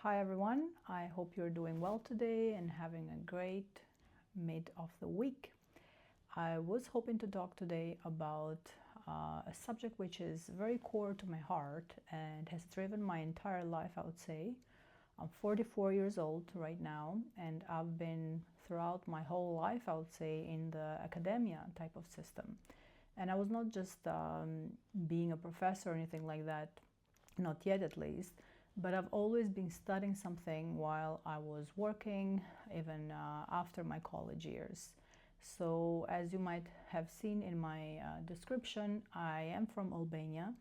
Hi everyone, I hope you're doing well today and having a great mid of the week. I was hoping to talk today about a subject which is very core to my heart and has driven my entire life, I would say. I'm 44 years old right now, and I've been throughout my whole life, I would say, in the academia type of system. And I was not just being a professor or anything like that, not yet at least, but I've always been studying something while I was working, even after my college years. So, as you might have seen in my description, I am from Albania.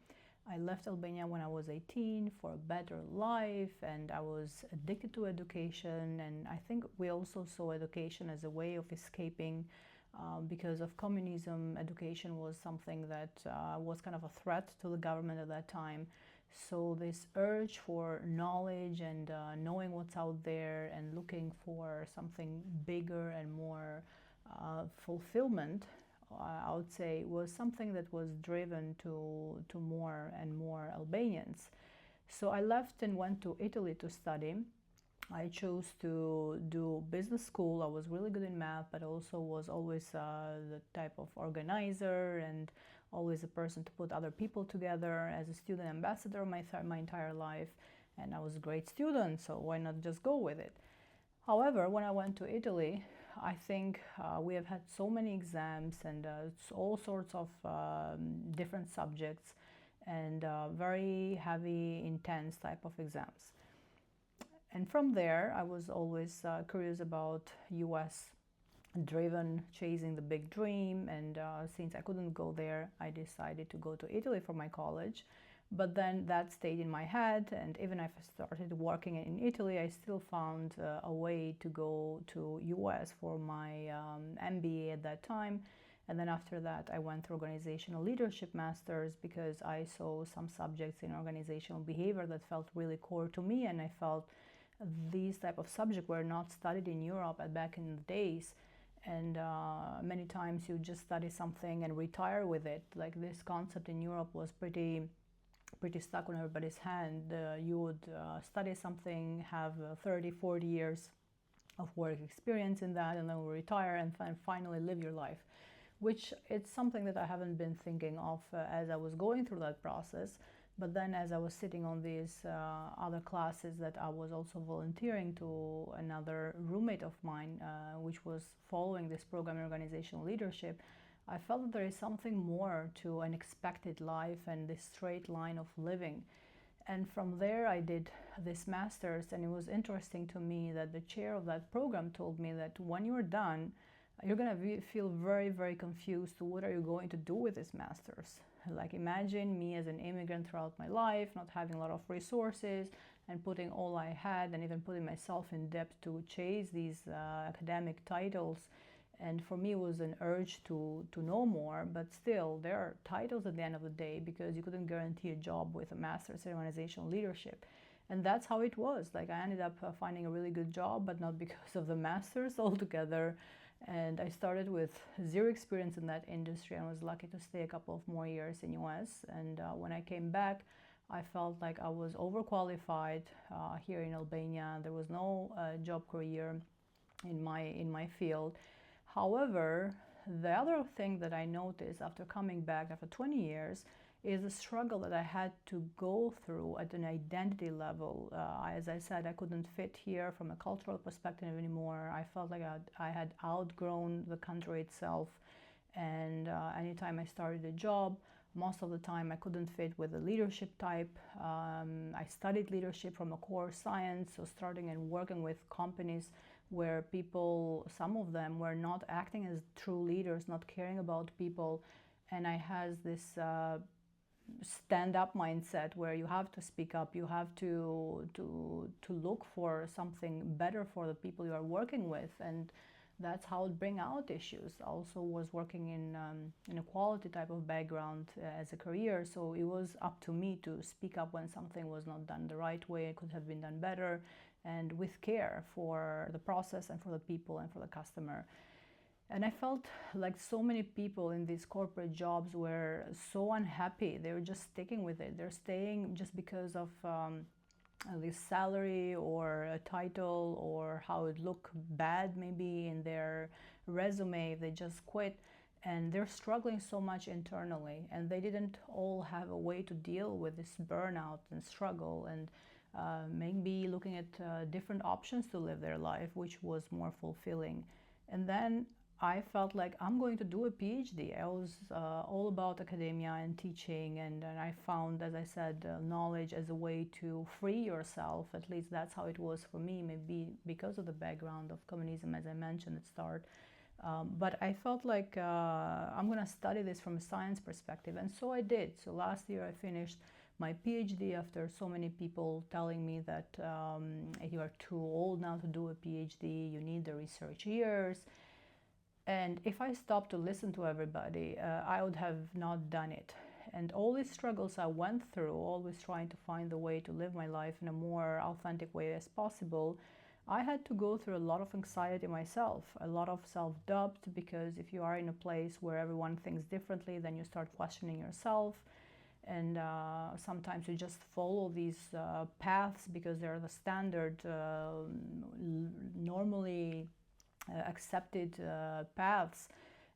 I left Albania when I was 18 for a better life, and I was addicted to education. And I think we also saw education as a way of escaping because of communism. Education was something that was kind of a threat to the government at that time. So, this urge for knowledge and knowing what's out there and looking for something bigger and more fulfillment, I would say, was something that was driven to more and more Albanians. So I left and went to Italy to study. I chose to do business school. I was really good in math, but also was always the type of organizer and always a person to put other people together as a student ambassador my entire life. And I was a great student, so why not just go with it? However, when I went to Italy, I think we have had so many exams and all sorts of different subjects and very heavy, intense type of exams. And from there, I was always curious about US driven, chasing the big dream. And since I couldn't go there, I decided to go to Italy for my college. But then that stayed in my head, and even if I started working in Italy, I still found a way to go to US for my MBA at that time. And then after that, I went through organizational leadership masters because I saw some subjects in organizational behavior that felt really core to me, and I felt these type of subjects were not studied in Europe back in the days. And many times you just study something and retire with it. Like this concept in Europe was pretty stuck on everybody's hand. You would study something, have 30, 40 years of work experience in that, and then retire and finally live your life, which it's something that I haven't been thinking of as I was going through that process. But then as I was sitting on these other classes that I was also volunteering to another roommate of mine, which was following this program in organizational leadership, I felt that there is something more to an expected life and this straight line of living. And from there, I did this master's, and it was interesting to me that the chair of that program told me that when you're done, you're gonna feel very, very confused to what are you going to do with this master's. Like imagine me as an immigrant throughout my life, not having a lot of resources, and putting all I had and even putting myself in debt to chase these academic titles. And for me, it was an urge to know more, but still, there are titles at the end of the day because you couldn't guarantee a job with a master's in organizational leadership. And that's how it was. Like I ended up finding a really good job, but not because of the master's altogether. And I started with zero experience in that industry and was lucky to stay a couple of more years in US. And when I came back, I felt like I was overqualified here in Albania. There was no job career in my field. However, the other thing that I noticed after coming back after 20 years is the struggle that I had to go through at an identity level. As I said, I couldn't fit here from a cultural perspective anymore. I felt like I had outgrown the country itself. And anytime I started a job, most of the time I couldn't fit with the leadership type. I studied leadership from a core science, so starting and working with companies where people, some of them were not acting as true leaders, not caring about people. And I had this stand-up mindset where you have to speak up, you have to look for something better for the people you are working with, and that's how it bring out issues. Also was working in a quality type of background as a career, so it was up to me to speak up when something was not done the right way. It could have been done better and with care for the process and for the people and for the customer. And I felt like so many people in these corporate jobs were so unhappy. They were just sticking with it. They're staying just because of this salary or a title, or how it look bad maybe in their resume if they just quit, and they're struggling so much internally, and they didn't all have a way to deal with this burnout and struggle, and maybe looking at different options to live their life, which was more fulfilling. And then I felt like I'm going to do a PhD. I was all about academia and teaching, and I found, as I said, knowledge as a way to free yourself. At least that's how it was for me, maybe because of the background of communism, as I mentioned at start. But I felt like I'm going to study this from a science perspective, and so I did. So last year I finished my PhD after so many people telling me that you are too old now to do a PhD, you need the research years. And if I stopped to listen to everybody, I would have not done it. And all these struggles I went through, always trying to find the way to live my life in a more authentic way as possible, I had to go through a lot of anxiety myself, a lot of self-doubt, because if you are in a place where everyone thinks differently, then you start questioning yourself. And sometimes you just follow these paths because they're the standard, normally accepted paths.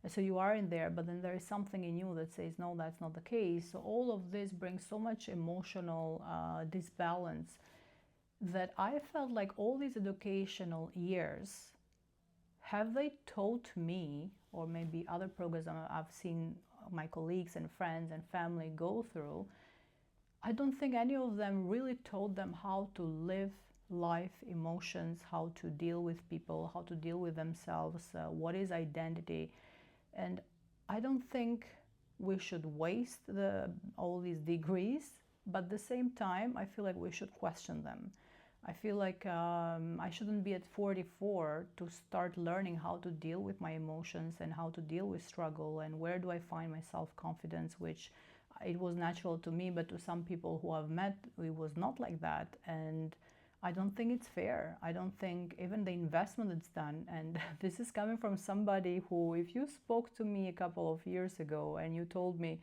So you are in there, but then there is something in you that says, no, that's not the case. So all of this brings so much emotional disbalance that I felt like all these educational years, have they taught me, or maybe other programs I've seen my colleagues and friends and family go through, I don't think any of them really taught them how to live life, emotions, how to deal with people, how to deal with themselves, what is identity. And I don't think we should waste all these degrees, but at the same time, I feel like we should question them. I feel like I shouldn't be at 44 to start learning how to deal with my emotions and how to deal with struggle, and where do I find my self-confidence, which it was natural to me, but to some people who I've met, it was not like that. And I don't think it's fair. I don't think even the investment that's done, and this is coming from somebody who, if you spoke to me a couple of years ago and you told me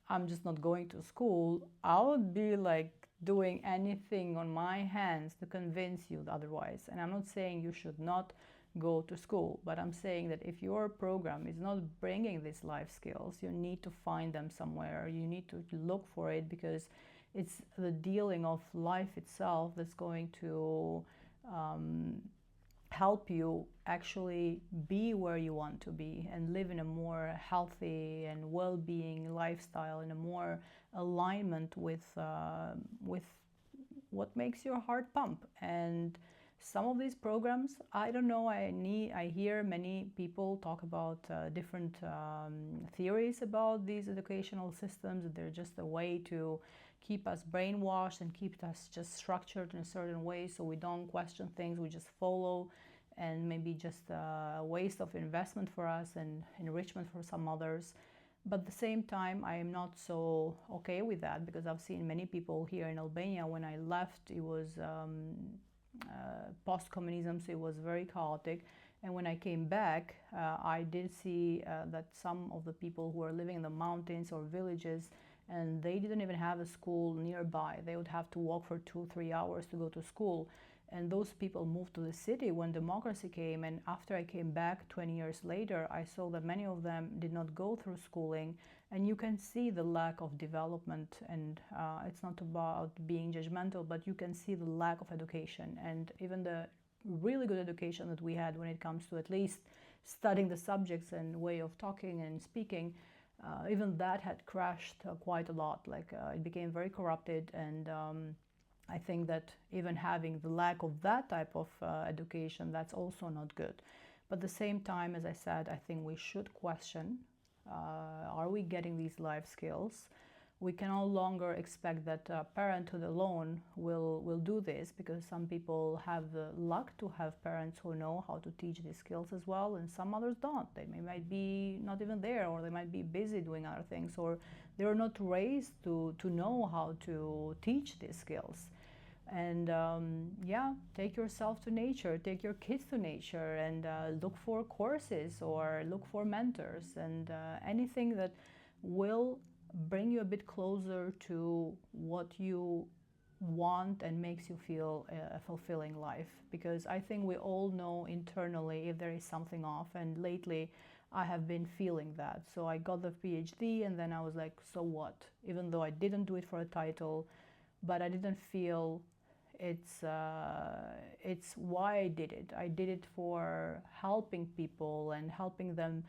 I'm just not going to school, I would be like doing anything on my hands to convince you otherwise. And I'm not saying you should not go to school, but I'm saying that if your program is not bringing these life skills, you need to find them somewhere. You need to look for it, because it's the dealing of life itself that's going to help you actually be where you want to be and live in a more healthy and well-being lifestyle, in a more alignment with what makes your heart pump. And some of these programs, I don't know, I hear many people talk about different theories about these educational systems. They're just a way to keep us brainwashed and keep us just structured in a certain way, so we don't question things, we just follow, and maybe just a waste of investment for us and enrichment for some others. But at the same time, I am not so okay with that, because I've seen many people here in Albania. When I left, it was post-communism, so it was very chaotic. And when I came back, I did see that some of the people who were living in the mountains or villages, and they didn't even have a school nearby. They would have to walk for 2-3 hours to go to school. And those people moved to the city when democracy came. And after I came back 20 years later, I saw that many of them did not go through schooling. And you can see the lack of development. And it's not about being judgmental, but you can see the lack of education. And even the really good education that we had when it comes to at least studying the subjects and way of talking and speaking, even that had crashed quite a lot. Like it became very corrupted, and I think that even having the lack of that type of education, that's also not good. But at the same time, as I said, I think we should question, are we getting these life skills? We can no longer expect that parenthood alone will do this, because some people have the luck to have parents who know how to teach these skills as well, and some others don't. They might be not even there, or they might be busy doing other things, or they're not raised to know how to teach these skills. And yeah, take yourself to nature, take your kids to nature, and look for courses or look for mentors, and anything that will bring you a bit closer to what you want and makes you feel a fulfilling life. Because I think we all know internally if there is something off, and lately I have been feeling that. So I got the PhD and then I was like, so what? Even though I didn't do it for a title, but I didn't feel it's why I did it. I did it for helping people and helping them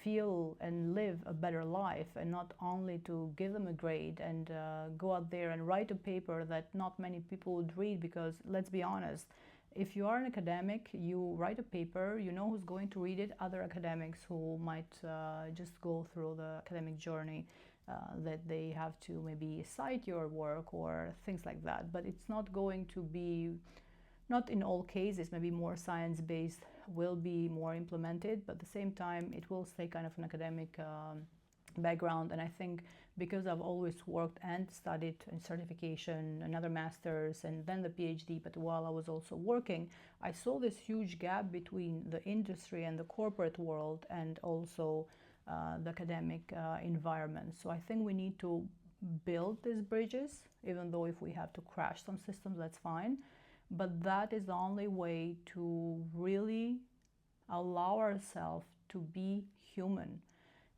feel and live a better life, and not only to give them a grade and go out there and write a paper that not many people would read. Because let's be honest, if you are an academic, you write a paper, you know who's going to read it, other academics who might just go through the academic journey, that they have to maybe cite your work or things like that. But it's not going to be, not in all cases, maybe more science-based will be more implemented, but at the same time it will stay kind of an academic background. And I think because I've always worked and studied in certification, another master's, and then the PhD, but while I was also working, I saw this huge gap between the industry and the corporate world, and also the academic environment. So I think we need to build these bridges, even though if we have to crash some systems, that's fine. But that is the only way to really allow ourselves to be human.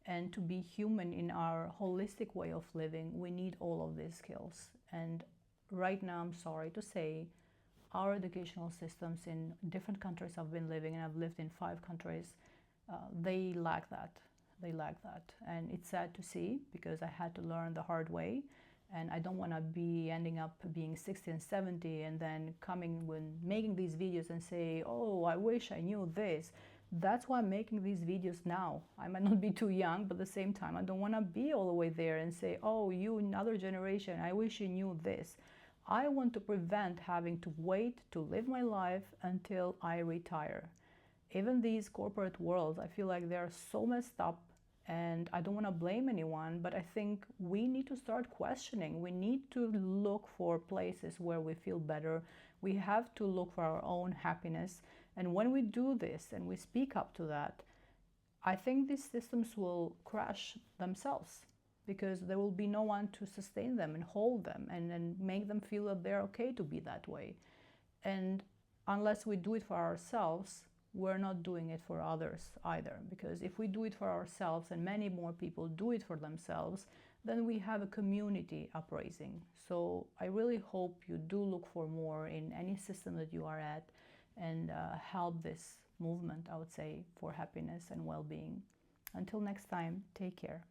And to be human in our holistic way of living, we need all of these skills. And right now, I'm sorry to say, our educational systems in different countries I've been living, and I've lived in 5 countries, they lack that. They lack that. And it's sad to see, because I had to learn the hard way. And I don't want to be ending up being 60 and 70 and then coming when making these videos and say, oh, I wish I knew this. That's why I'm making these videos now. I might not be too young, but at the same time, I don't want to be all the way there and say, oh, you another generation, I wish you knew this. I want to prevent having to wait to live my life until I retire. Even these corporate worlds, I feel like they're so messed up. And I don't want to blame anyone, but I think we need to start questioning. We need to look for places where we feel better. We have to look for our own happiness. And when we do this and we speak up to that, I think these systems will crash themselves, because there will be no one to sustain them and hold them and make them feel that they're okay to be that way. And unless we do it for ourselves, we're not doing it for others either. Because if we do it for ourselves and many more people do it for themselves, then we have a community uprising. So I really hope you do look for more in any system that you are at, and help this movement, I would say, for happiness and well-being. Until next time, take care.